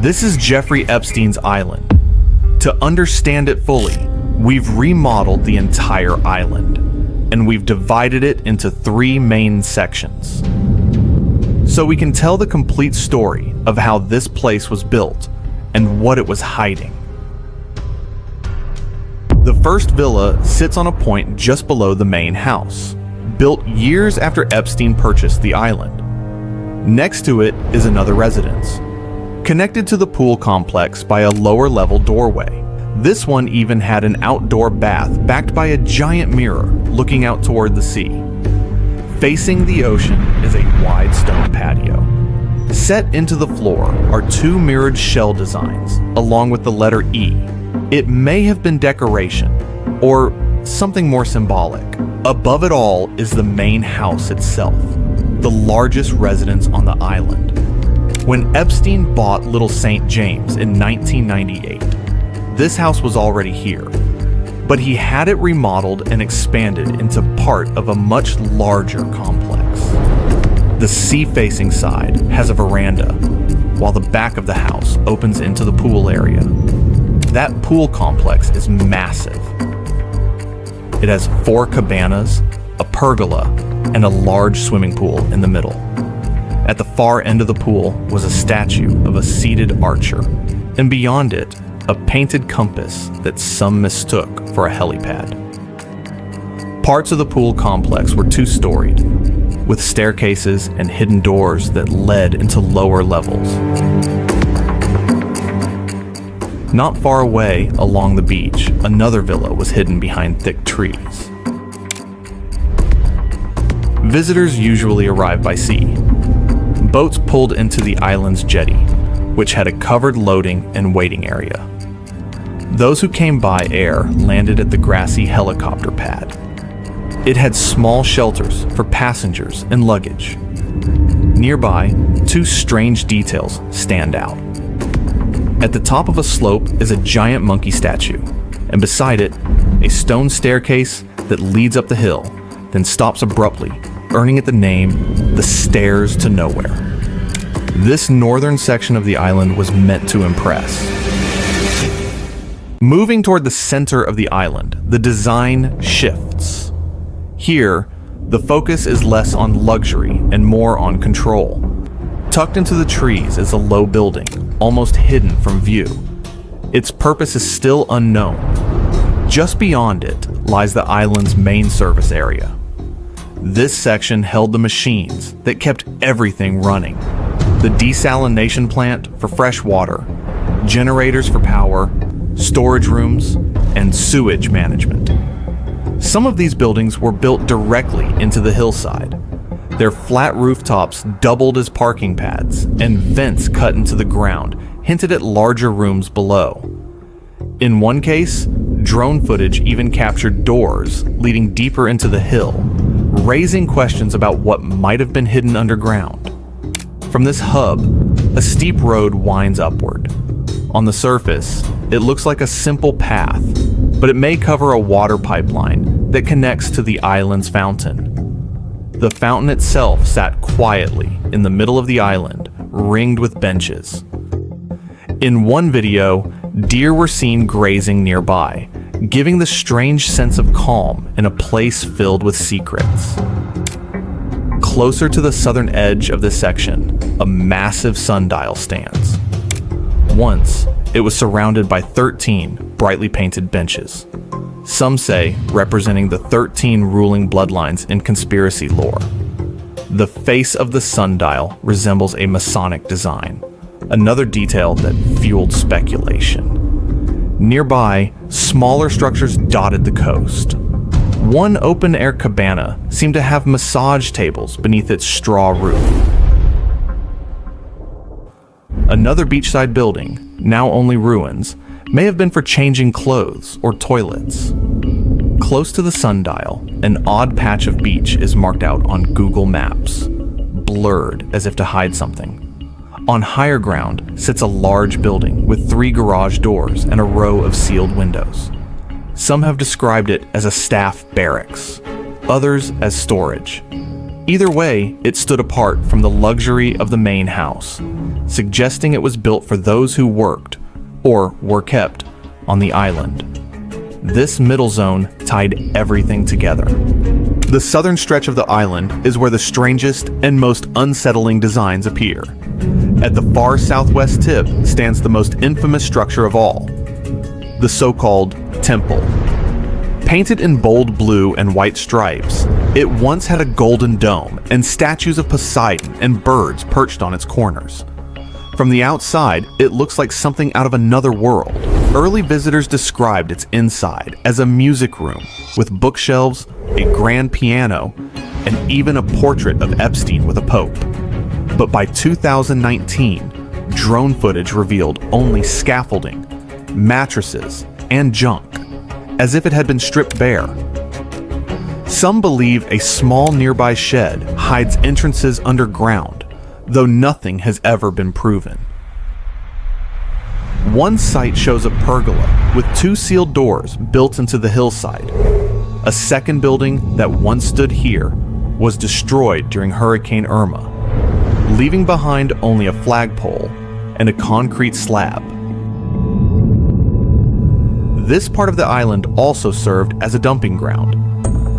This is Jeffrey Epstein's Island. To understand it fully, we've remodeled the entire island, and we've divided it into 3 main sections. So we can tell the complete story of how this place was built and what it was hiding. The first villa sits on a point just below the main house, built years after Epstein purchased the island. Next to it is another residence, connected to the pool complex by a lower level doorway. This one even had an outdoor bath backed by a giant mirror looking out toward the sea. Facing the ocean is a wide stone patio. Set into the floor are 2 mirrored shell designs, along with the letter E. It may have been decoration, or something more symbolic. Above it all is the main house itself, the largest residence on the island. When Epstein bought Little St. James in 1998, this house was already here, but he had it remodeled and expanded into part of a much larger complex. The sea-facing side has a veranda, while the back of the house opens into the pool area. That pool complex is massive. It has 4 cabanas, a pergola, and a large swimming pool in the middle. At the far end of the pool was a statue of a seated archer, and beyond it, a painted compass that some mistook for a helipad. Parts of the pool complex were 2-storied, with staircases and hidden doors that led into lower levels. Not far away along the beach, another villa was hidden behind thick trees. Visitors usually arrive by sea. Boats pulled into the island's jetty, which had a covered loading and waiting area. Those who came by air landed at the grassy helicopter pad. It had small shelters for passengers and luggage. Nearby, 2 strange details stand out. At the top of a slope is a giant monkey statue, and beside it, a stone staircase that leads up the hill, then stops abruptly, earning it the name the Stairs to Nowhere. This northern section of the island was meant to impress. Moving toward the center of the island, the design shifts. Here, the focus is less on luxury and more on control. Tucked into the trees is a low building, almost hidden from view. Its purpose is still unknown. Just beyond it lies the island's main service area. This section held the machines that kept everything running. The desalination plant for fresh water, generators for power, storage rooms, and sewage management. Some of these buildings were built directly into the hillside. Their flat rooftops doubled as parking pads, and vents cut into the ground hinted at larger rooms below. In one case, drone footage even captured doors leading deeper into the hill, raising questions about what might have been hidden underground. From this hub, a steep road winds upward. On the surface, it looks like a simple path, but it may cover a water pipeline that connects to the island's fountain. The fountain itself sat quietly in the middle of the island, ringed with benches. In one video, deer were seen grazing nearby, giving the strange sense of calm in a place filled with secrets. Closer to the southern edge of this section, a massive sundial stands. Once, it was surrounded by 13 brightly painted benches, some say representing the 13 ruling bloodlines in conspiracy lore. The face of the sundial resembles a Masonic design, another detail that fueled speculation. Nearby, smaller structures dotted the coast. One open-air cabana seemed to have massage tables beneath its straw roof. Another beachside building, now only ruins, may have been for changing clothes or toilets. Close to the sundial, an odd patch of beach is marked out on Google Maps, blurred as if to hide something. On higher ground sits a large building with 3 garage doors and a row of sealed windows. Some have described it as a staff barracks, others as storage. Either way, it stood apart from the luxury of the main house, suggesting it was built for those who worked, or were kept, on the island. This middle zone tied everything together. The southern stretch of the island is where the strangest and most unsettling designs appear. At the far southwest tip stands the most infamous structure of all, the so-called temple. Painted in bold blue and white stripes, it once had a golden dome and statues of Poseidon and birds perched on its corners. From the outside, it looks like something out of another world. Early visitors described its inside as a music room with bookshelves, a grand piano, and even a portrait of Epstein with a pope. But by 2019, drone footage revealed only scaffolding, mattresses, and junk, as if it had been stripped bare. Some believe a small nearby shed hides entrances underground, though nothing has ever been proven. One site shows a pergola with 2 sealed doors built into the hillside. A second building that once stood here was destroyed during Hurricane Irma, leaving behind only a flagpole and a concrete slab. This part of the island also served as a dumping ground.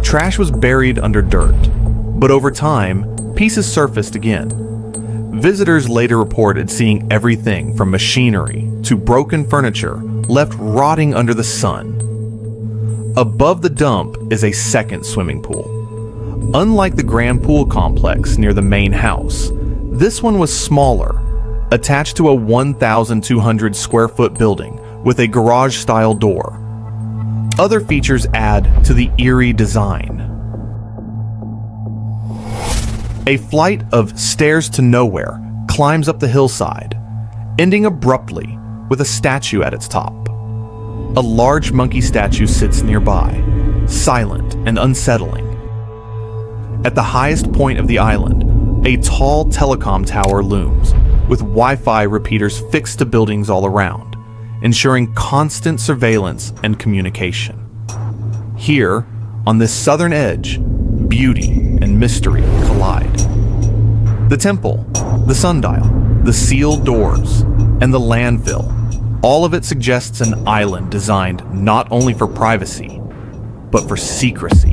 Trash was buried under dirt, but over time, pieces surfaced again. Visitors later reported seeing everything from machinery to broken furniture left rotting under the sun. Above the dump is a second swimming pool. Unlike the grand pool complex near the main house, this one was smaller, attached to a 1,200 square foot building with a garage-style door. Other features add to the eerie design. A flight of stairs to nowhere climbs up the hillside, ending abruptly with a statue at its top. A large monkey statue sits nearby, silent and unsettling. At the highest point of the island, a tall telecom tower looms, with Wi-Fi repeaters fixed to buildings all around, ensuring constant surveillance and communication. Here, on this southern edge, beauty and mystery collide. The temple, the sundial, the sealed doors, and the landfill, all of it suggests an island designed not only for privacy, but for secrecy.